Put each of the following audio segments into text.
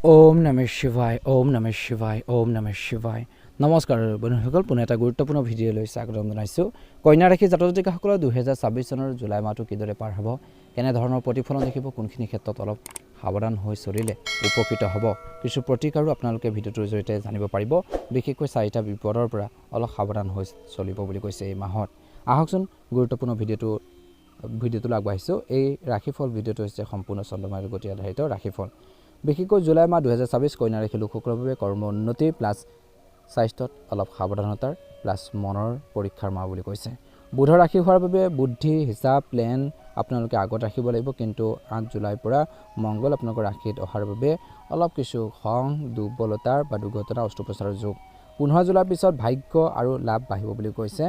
ওম নমঃ শিৱায় ওম নমঃ শিৱায় ওম নমঃ শিৱায় নমস্কাৰ বন্ধুসকল পুনে এটা গুৰুত্বপূৰ্ণ ভিডিঅ' লৈ স্বাগতম জনাইছোঁ কন্যা ৰাশি জাতক জাতিকাসকলৰ 2026 চনৰ জুলাই মাহটো কিদৰে পাৰ হ'ব কেনে ধৰণৰ প্ৰতিফলন দেখিব কোনখিনি ক্ষেত্ৰত অলপ সাৱধান হৈ চলিলে উপকৃত হ'ব কিছু প্ৰতিকাৰো আপোনালোকে ভিডিঅ'টোৰ জৰিয়তে জানিব পাৰিব বিশেষকৈ চাৰিটা বিপদৰ পৰা অলপ সাৱধান হৈ চলিব বুলি কৈছে এই মাহত আহকচোন গুৰুত্বপূৰ্ণ ভিডিঅ'টো আগবাঢ়িছোঁ এই ৰাশিফল ভিডিঅ'টো হৈছে সম্পূৰ্ণ চন্দ্ৰমাৰ গতি আধাৰিত ৰাশিফল বিশেষকৈ জুলাই মাহ 2026 কন্যা ৰাশি লোকসকলৰ বাবে কৰ্ম উন্নতি প্লাছ স্বাস্থ্যত অলপ সাৱধানতাৰ প্লাছ মনৰ পৰীক্ষাৰ মাহ বুলি কৈছে বুধৰ ৰাশি হোৱাৰ বাবে বুদ্ধি হিচাপ প্লেন আপোনালোকে আগত ৰাখিব লাগিব কিন্তু 8 জুলাইৰ পৰা মংগল আপোনালোকৰ ৰাশিত অহাৰ বাবে অলপ কিছু খং দুৰ্বলতাৰ বা দুৰ্ঘটনা অস্ত্ৰোপচাৰৰ যোগ 15 জুলাইৰ পিছত ভাগ্য আৰু লাভ বাঢ়িব বুলি কৈছে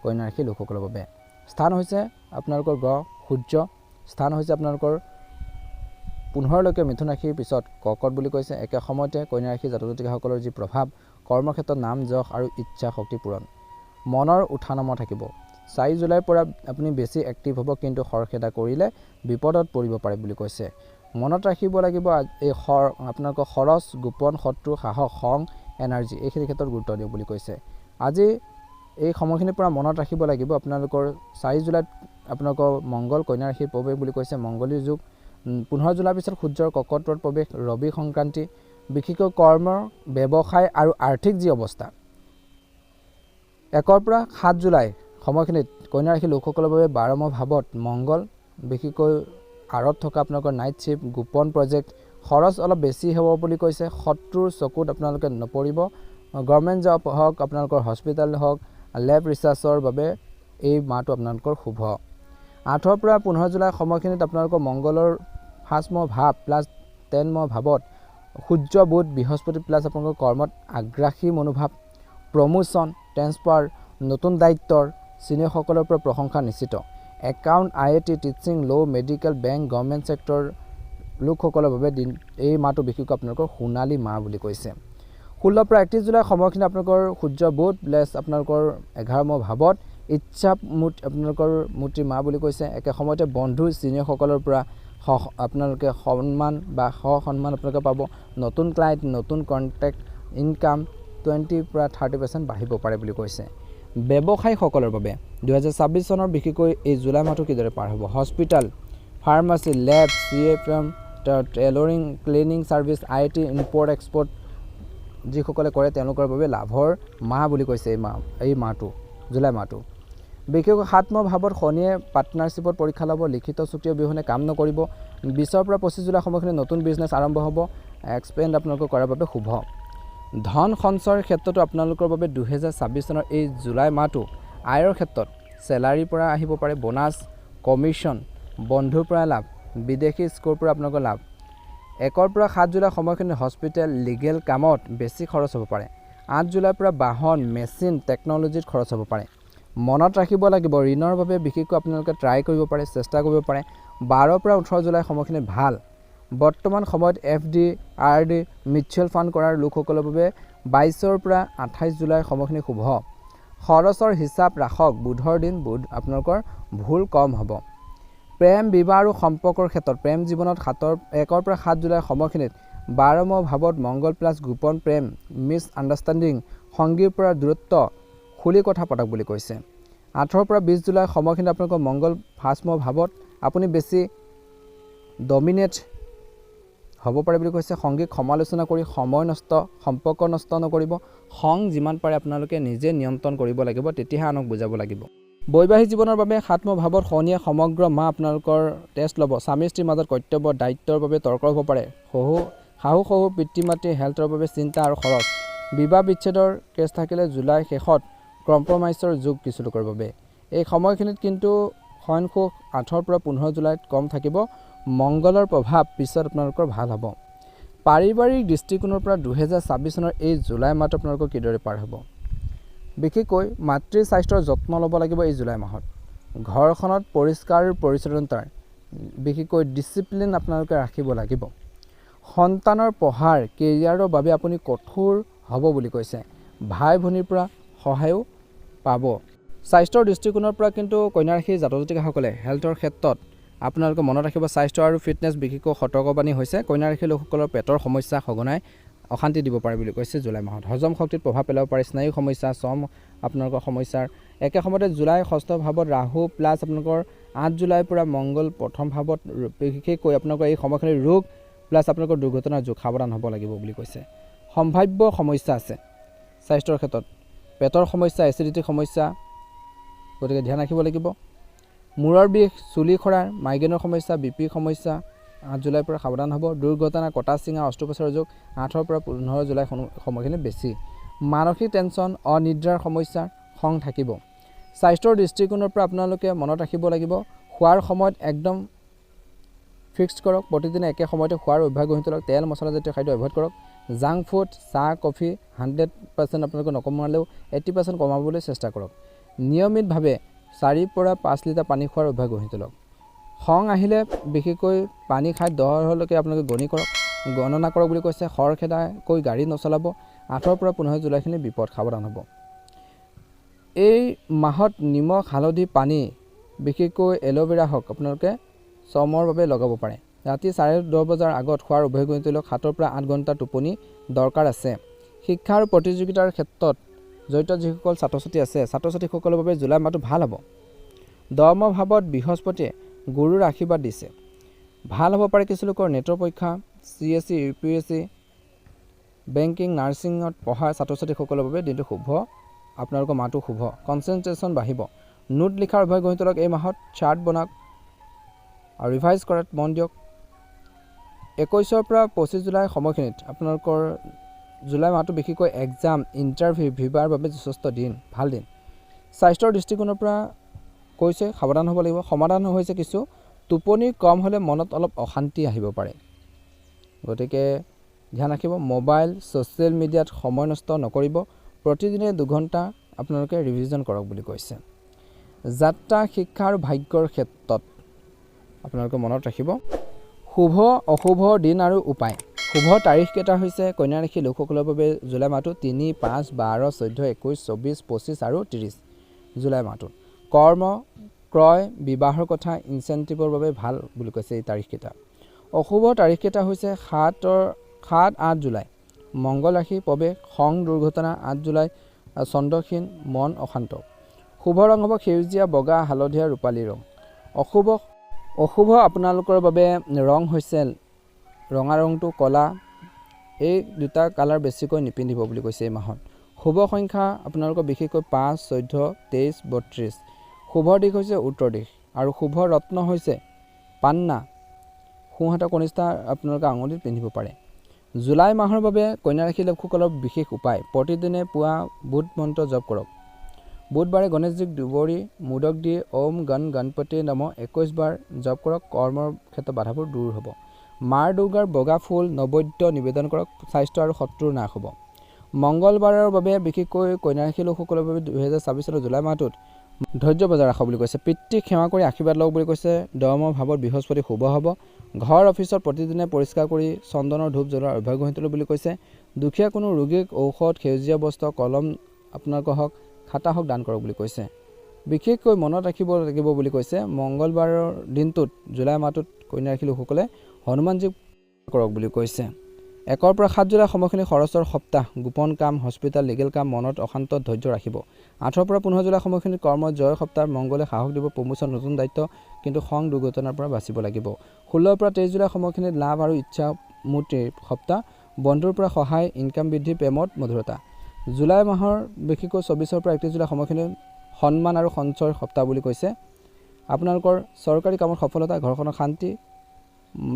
কন্যা ৰাশি লোকসকলৰ বাবে স্থান হৈছে আপোনালোকৰ গ্ৰহ সূৰ্য স্থান হৈছে আপোনালোকৰ 15 লৈকে মিথুন ৰাশিৰ পিছত কৰ্কট বুলি কৈছে একে সময়তে কন্যা ৰাশি জাতক জাতিকাসকলৰ যি প্ৰভাৱ কৰ্মক্ষেত্ৰত নাম যশ আৰু ইচ্ছা শক্তি পূৰণ মনৰ উঠানামা থাকিব 4 জুলাইৰ পৰা আপুনি বেছি এক্টিভ হ'ব কিন্তু খৰখেদা কৰিলে বিপদত পৰিব পাৰে বুলি কৈছে মনত ৰাখিব লাগিব এই আপোনালোকৰ খৰচ গোপন শত্ৰু সাহস খং এনাৰ্জি এইখিনি ক্ষেত্ৰত গুৰুত্ব দিয়ক বুলি কৈছে আজি এই সময়খিনিৰ পৰা মনত ৰাখিব লাগিব আপোনালোকৰ 4 জুলাইত আপোনালোকৰ মংগল কন্যা ৰাশিৰ প্ৰৱেশ বুলি কৈছে মংগলীৰ যুগ 15 জুলাইৰ পিছত সূৰ্যৰ কৰ্কটত প্ৰৱেশ ৰবি সংক্ৰান্তি বিশেষকৈ কৰ্ম ব্যৱসায় আৰু আৰ্থিক যি অৱস্থা 1 পৰা 7 জুলাই সময়খিনিত কন্যা ৰাশি লোকসকলৰ বাবে 12 ভাৱত মংগল বিশেষকৈ আৰত থকা আপোনালোকৰ নাইট শিফ্ট গোপন প্ৰজেক্ট খৰচ অলপ বেছি হ'ব বুলি কৈছে শত্ৰুৰ চকুত আপোনালোকে নপৰিব গভৰ্ণমেণ্ট জব হওক আপোনালোকৰ হস্পিটেল হওক লেব ৰিচাৰ্চৰ বাবে এই মাহটো আপোনালোকৰ শুভ 8 পৰা 15 জুলাই সময়খিনিত আপোনালোকৰ মংগলৰ 5ম ভাৱ প্লাছ 10ম ভাৱত সূৰ্য বুধ বৃহস্পতি প্লাছ আপোনালোকৰ কৰ্মত আগ্ৰাসী মনোভাৱ প্ৰমোশ্যন ট্ৰেন্সফাৰ নতুন দায়িত্বৰ চিনিয়ৰসকলৰ পৰা প্ৰশংসা নিশ্চিত একাউণ্ট IIT টিচিং ল' মেডিকেল বেংক গভৰ্ণমেণ্ট ছেক্টৰ লোকসকলৰ বাবে এই মাহটো বিশেষকৈ আপোনালোকৰ সোণালী মাহ বুলি কৈছে 16 পৰা 31 জুলাই সময়খিনি আপোনালোকৰ সূৰ্য বুধ প্লাছ আপোনালোকৰ 11ম ভাৱত ইচ্ছা আপোনালোকৰ মূৰ্তি মাহ বুলি কৈছে একে সময়তে বন্ধু চিনিয়ৰসকলৰ পৰা আপোনালোকে সন্মান বা সন্মান আপোনালোকে পাব নতুন ক্লায়েণ্ট নতুন কণ্টেক্ট ইনকাম 20 পৰা 30% বাঢ়িব পাৰে বুলি কৈছে ব্যৱসায়ীসকলৰ বাবে 2026 চনৰ বিশেষকৈ এই জুলাই মাহটো কিদৰে পাৰ হ'ব হস্পিটেল ফাৰ্মাচী লেব CFM tailoring cleaning service IIT import export যিসকলে কৰে তেওঁলোকৰ বাবে লাভৰ মাহ বুলি কৈছে এই মাহটো জুলাই মাহটো বিশেষকৈ 7ম ভাৱত শনিয়ে পাৰ্টনাৰশ্বিপত পৰীক্ষা ল'ব লিখিত চুক্তি অবিহনে কাম নকৰিব 20 পৰা 25 জুলাই সময়খিনি নতুন বিজনেছ আৰম্ভ হ'ব এক্সপেণ্ড আপোনালোকৰ কৰাৰ বাবে শুভ ধন সঞ্চয়ৰ ক্ষেত্ৰতো আপোনালোকৰ বাবে 2026 চনৰ এই জুলাই মাহটো আয়ৰ ক্ষেত্ৰত চেলাৰীৰ পৰা আহিব পাৰে বোনাছ কমিশ্যন বন্ধুৰ পৰা লাভ বিদেশী স্ক'ৰ পৰা আপোনালোকৰ লাভ 1 পৰা 7 জুলাই সময়খিনি হস্পিটেল লিগেল কামত বেছি খৰচ হ'ব পাৰে 8 জুলাইৰ পৰা বাহন মেচিন টেকন'লজিত খৰচ হ'ব পাৰে মনত ৰাখিব লাগিব ঋণৰ বাবে বিশেষকৈ আপোনালোকে ট্ৰাই কৰিব পাৰে চেষ্টা কৰিব পাৰে 12 পৰা 18 জুলাই সময়খিনি ভাল বৰ্তমান সময়ত FD RD মিউচুৱেল ফাণ্ড কৰাৰ লোকসকলৰ বাবে 22 পৰা 28 জুলাই সময়খিনি শুভ খৰচৰ হিচাপ ৰাখক বুধৰ দিন বুধ আপোনালোকৰ ভুল কম হ'ব প্ৰেম বিবাহ আৰু সম্পৰ্কৰ ক্ষেত্ৰত প্ৰেম জীৱনত 1 পৰা 7 জুলাই সময়খিনিত 12ম ভাৱত মংগল প্লাছ গোপন প্ৰেম মিছ আণ্ডাৰষ্টেণ্ডিং সংগীৰ পৰা দূৰত্ব খুলি কথা পতাক বুলি কৈছে 18 পৰা 20 জুলাই সময়খিনিত আপোনালোকৰ মংগল 5ম ভাৱত আপুনি বেছি ডমিনেট হ'ব পাৰে বুলি কৈছে সংগীক সমালোচনা কৰি সময় নষ্ট সম্পৰ্ক নষ্ট নকৰিব খং যিমান পাৰে আপোনালোকে নিজে নিয়ন্ত্ৰণ কৰিব লাগিব তেতিয়াহে আনক বুজাব লাগিব বৈবাহিক জীৱনৰ বাবে 7ম ভাৱত শনিয়ে সমগ্ৰ মাহ আপোনালোকৰ টেষ্ট ল'ব স্বামী স্ত্ৰীৰ মাজত কৰ্তব্য দায়িত্বৰ বাবে তৰ্ক হ'ব পাৰে শাহু শহু পিতৃ মাতৃ হেল্থৰ বাবে চিন্তা আৰু খৰচ বিবাহ বিচ্ছেদৰ কেছ থাকিলে জুলাই শেষত কম্প্ৰমাইজৰ যুগ কিছু লোকৰ বাবে এই সময়খিনিত কিন্তু সয়নসুখ 8 পৰা 15 জুলাইত কম থাকিব মংগলৰ প্ৰভাৱ পিছত আপোনালোকৰ ভাল হ'ব পাৰিবাৰিক দৃষ্টিকোণৰ পৰা 2026 চনৰ এই জুলাই মাহটো আপোনালোকৰ কিদৰে পাৰ হ'ব বিশেষকৈ মাতৃৰ স্বাস্থ্যৰ যত্ন ল'ব লাগিব এই জুলাই মাহত ঘৰখনত পৰিষ্কাৰ পৰিচ্ছন্নতাৰ বিশেষকৈ ডিচিপ্লিন আপোনালোকে ৰাখিব লাগিব সন্তানৰ পঢ়াৰ কেৰিয়াৰৰ বাবে আপুনি কঠোৰ হ'ব বুলি কৈছে ভাই ভনীৰ পৰা সহায়ো পাব স্বাস্থ্যৰ দৃষ্টিকোণৰ পৰা কিন্তু কন্যা ৰাশিৰ জাতক জাতিকাসকলে হেল্থৰ ক্ষেত্ৰত আপোনালোকে মনত ৰাখিব স্বাস্থ্য আৰু ফিটনেছ বিশেষকৈ সতৰ্কবাণী হৈছে কন্যা ৰাশিৰ লোকসকলৰ পেটৰ সমস্যা সঘনাই অশান্তি দিব পাৰে বুলি কৈছে জুলাই মাহত। হজম শক্তিত প্ৰভাৱ পেলাব পাৰে, স্নায়ু সমস্যা, চম আপোনালোকৰ সমস্যাৰ। একে সময়তে জুলাই 6 ভাৱত ৰাহু প্লাছ আপোনালোকৰ 8 জুলাইৰ পৰা মংগল প্ৰথম ভাৱত বিশেষকৈ আপোনালোকৰ এই সময়খিনি ৰোগ প্লাছ আপোনালোকৰ দুৰ্ঘটনাৰ যোগ সাৱধান হ'ব লাগিব বুলি কৈছে। সম্ভাৱ্য সমস্যা আছে স্বাস্থ্যৰ ক্ষেত্ৰত, পেটৰ সমস্যা, এচিডিটিৰ সমস্যা, গতিকে ধ্যান ৰাখিব লাগিব। মূৰৰ বিষ, চুলি সৰাৰ, মাইগ্ৰেনৰ সমস্যা, বিপি সমস্যা 8 জুলাইৰ পৰা সাৱধান হ'ব। দুৰ্ঘটনা, কটা চিঙা, অস্ত্ৰোপচাৰৰ যোগ 8 পৰা 15 জুলাই সময়খিনি বেছি। মানসিক টেনশ্যন, অনিদ্ৰাৰ সমস্যা, খং থাকিব। স্বাস্থ্যৰ দৃষ্টিকোণৰ পৰা আপোনালোকে মনত ৰাখিব লাগিব খোৱাৰ সময়ত একদম ফিক্সড কৰক, প্ৰতিদিনে একে সময়তে খোৱাৰ অভ্যাস গঢ়ি তোলক। তেল মছলাজাতীয় খাদ্য এভইড কৰক। জাংক ফুড, চাহ, কফি 100% আপোনালোকে নকমালেও 80% কমাবলৈ চেষ্টা কৰক। নিয়মিতভাৱে 4 পৰা 5 লিটাৰ পানী খোৱাৰ অভ্যাস গঢ়ি তোলক। খং আহিলে বিশেষকৈ পানী খাই 10লৈকে আপোনালোকে গণনা কৰক বুলি কৈছে। খৰখেদাকৈ গাড়ী নচলাব। 8 পৰা 15 জুলাইখিনি বিপদ, সাৱধান হ'ব। এই মাহত নিমখ, হালধি, পানী বিশেষকৈ এল'ভেৰা হওক আপোনালোকে চমৰ বাবে লগাব পাৰে। ৰাতি 10:30 বজাৰ আগত খোৱাৰ অভ্যাস গঢ়ি তোলক। 7 পৰা 8 ঘণ্টা টোপনি দৰকাৰ আছে। শিক্ষা আৰু প্ৰতিযোগিতাৰ ক্ষেত্ৰত জড়িত যিসকল ছাত্ৰ ছাত্ৰী আছে, ছাত্ৰ ছাত্ৰীসকলৰ বাবে জুলাই মাহটো ভাল হ'ব। দশম ভাৱত বৃহস্পতিয়ে গুৰুৰ আশীৰ্বাদ দিছে। ভাল হ'ব পাৰে কিছু লোকৰ নেটৰ পৰীক্ষা, CSE, UPSC, বেংকিং, নাৰ্ছিঙত পঢ়া ছাত্ৰ ছাত্ৰীসকলৰ বাবে দিনটো শুভ, আপোনালোকৰ মাহটো শুভ। কনচেনট্ৰেশ্যন বাঢ়িব। নোট লিখাৰ অভ্যাস গঢ়ি তোলক। এই মাহত চাৰ্ট বনাওক আৰু ৰিভাইজ কৰাত মন দিয়ক। 21 পৰা 25 জুলাই সময়খিনিত আপোনালোকৰ জুলাই মাহটো বিশেষকৈ এক্সাম, ইণ্টাৰভিউ, ভিভাৰ বাবে যথেষ্ট দিন, ভাল দিন। স্বাস্থ্যৰ দৃষ্টিকোণৰ পৰা কৈছে সাৱধান হ'ব লাগিব। সমাধান হৈছে কিছু টোপনি কম হ'লে মনত অলপ অশান্তি আহিব পাৰে, গতিকে ধ্যান ৰাখিব। মোবাইল, ছ'চিয়েল মিডিয়াত সময় নষ্ট নকৰিব। প্ৰতিদিনে 2 ঘণ্টা আপোনালোকে ৰিভিজন কৰক বুলি কৈছে। যাত্ৰা, শিক্ষা আৰু ভাগ্যৰ ক্ষেত্ৰত আপোনালোকে মনত ৰাখিব শুভ অশুভ দিন আৰু উপায়। শুভ তাৰিখকেইটা হৈছে কন্যা ৰাশিৰ লোকসকলৰ বাবে জুলাই মাহটো 3, 5, 12, 14, 21, 24, 25 আৰু 30 জুলাই মাহটোত। কৰ্ম, ক্ৰয়, বিবাহৰ কথা, ইনচেণ্টিভৰ বাবে ভাল বুলি কৈছে এই তাৰিখকেইটা। অশুভ তাৰিখকেইটা হৈছে 7-8 জুলাই মংগল ৰাশি প্ৰৱেশ, খং, দুৰ্ঘটনা 8 জুলাই চন্দ্ৰহীন, মন অশান্ত। শুভ ৰং হ'ব সেউজীয়া, বগা, হালধীয়া, ৰূপালী ৰং। অশুভ আপোনালোকৰ বাবে ৰং হৈছে ৰঙা ৰংটো, ক'লা, এই দুটা কালাৰ বেছিকৈ নিপিন্ধিব বুলি কৈছে এই মাহত। শুভ সংখ্যা আপোনালোকৰ বিশেষকৈ 5, 14, 23, 32। শুভ দিশ হৈছে উত্তৰ দিশ আৰু শুভ ৰত্ন হৈছে পান্না, সোঁহাতৰ কনিষ্ঠা আপোনালোকে আঙুলিত পিন্ধিব পাৰে। জুলাই মাহৰ বাবে কন্যা ৰাশিৰ লোকসকলৰ বিশেষ উপায়, প্ৰতিদিনে পুৱা বুধ মন্ত্ৰ জপ কৰক। বুধবাৰে গণেশজীক দুবৰি মোদক দি ওম গণপতি নম 21 বাৰ জপ কৰক। কৰ্মৰ ক্ষেত্ৰত বাধাবোৰ দূৰ হ'ব। মাৰ দুৰ্গাৰ বগা ফুল নৈবেদ্য নিবেদন কৰক। স্বাস্থ্য আৰু শত্ৰুৰ নাশ হ'ব। মংগলবাৰৰ বাবে বিশেষকৈ কন্যা ৰাশিৰ লোকসকলৰ বাবে 2024 চনৰ জুলাই মাহটোত ধৈৰ্য বজাই ৰাখক বুলি কৈছে। পিতৃক সেৱা কৰি আশীৰ্বাদ লওক বুলি কৈছে। দশম ভাৱত বৃহস্পতি শুভ হ'ব। ঘৰ অফিচত প্ৰতিদিনে পৰিষ্কাৰ কৰি চন্দনৰ ধূপ জ্বলোৱাৰ অভ্যাস গঢ়ি তোলক বুলি কৈছে। দুখীয়া কোনো ৰোগীক ঔষধ, সেউজীয়া বস্ত্ৰ, কলম আপোনালোকৰ হওক, খাতা হওক দান কৰক বুলি কৈছে। বিশেষকৈ মনত ৰাখিব লাগিব বুলি কৈছে মংগলবাৰৰ দিনটোত জুলাই মাহটোত কন্যা ৰাশিৰ লোকসকলে হনুমানজীক কৰক বুলি কৈছে। 1 পৰা 7 জুলাই সময়খিনি খৰচৰ সপ্তাহ, গোপন কাম, হস্পিটেল, লিগেল কাম, মনত অশান্ত, ধৈৰ্য ৰাখিব। 8 পৰা 15 জুলাই সময়খিনিত কৰ্ম জয়ৰ সপ্তাহ, মংগলে সাহস দিব, প্ৰমোচন, নতুন দায়িত্ব, কিন্তু খং, দুৰ্ঘটনাৰ পৰা বাচিব লাগিব। 16 পৰা 23 জুলাই সময়খিনিত লাভ আৰু ইচ্ছা মূৰ্তিৰ সপ্তাহ, বন্ধুৰ পৰা সহায়, ইনকাম বৃদ্ধি, প্ৰেমত মধুৰতা। জুলাই মাহৰ বিশেষকৈ 24 পৰা 31 জুলাই সময়খিনি সন্মান আৰু সঞ্চয়ৰ সপ্তাহ বুলি কৈছে। আপোনালোকৰ চৰকাৰী কামত সফলতা, ঘৰখনৰ শান্তি,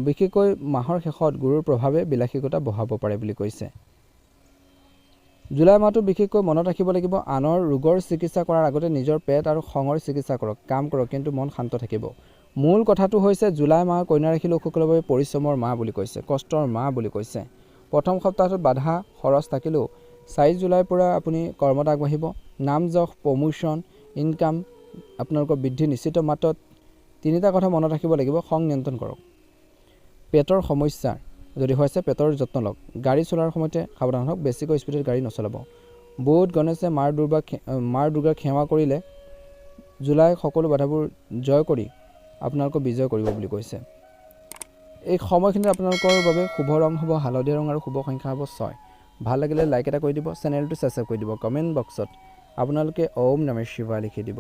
বিশেষকৈ মাহৰ শেষত গুৰুৰ প্ৰভাৱে বিলাসিকতা বঢ়াব পাৰে বুলি কৈছে। জুলাই মাহটো বিশেষকৈ মনত ৰাখিব লাগিব আনৰ ৰোগৰ চিকিৎসা কৰাৰ আগতে নিজৰ পেট আৰু খঙৰ চিকিৎসা কৰক। কাম কৰক কিন্তু মন শান্ত থাকিব। মূল কথাটো হৈছে জুলাই মাহ কন্যা ৰাশিৰ লোকসকলৰ বাবে পৰিশ্ৰমৰ মাহ বুলি কৈছে, কষ্টৰ মাহ বুলি কৈছে। প্ৰথম সপ্তাহটোত বাধা খৰচ থাকিলেও 4 জুলাইৰ পৰা আপুনি কৰ্মত আগবাঢ়িব। নাম যশ, প্ৰমোশ্যন, ইনকাম আপোনালোকৰ বৃদ্ধি নিশ্চিত। মাত্ৰ 3টা কথা মনত ৰাখিব লাগিব। খং নিয়ন্ত্ৰণ কৰক। পেটৰ সমস্যা যদি হৈছে পেটৰ যত্ন লওক। গাড়ী চলোৱাৰ সময়তে সাৱধান হওক। বেছিকৈ স্পীডত গাড়ী নচলাব। বুধ গণেশে মাৰ দুৰ্গাক সেৱা কৰিলে জুলাই সকলো বাধাবোৰ জয় কৰি আপোনালোকক বিজয় কৰিব বুলি কৈছে। এই সময়খিনিত আপোনালোকৰ বাবে শুভ ৰং হ'ব হালধীয়া ৰং আৰু শুভ সংখ্যা হ'ব 6। ভাল লাগিলে লাইক এটা কৰি দিব, চেনেলটো ছাবস্ক্ৰাইব কৰি দিব, কমেণ্ট বক্সত আপোনালোকে ওম নমঃ শিৱায় লিখি দিব।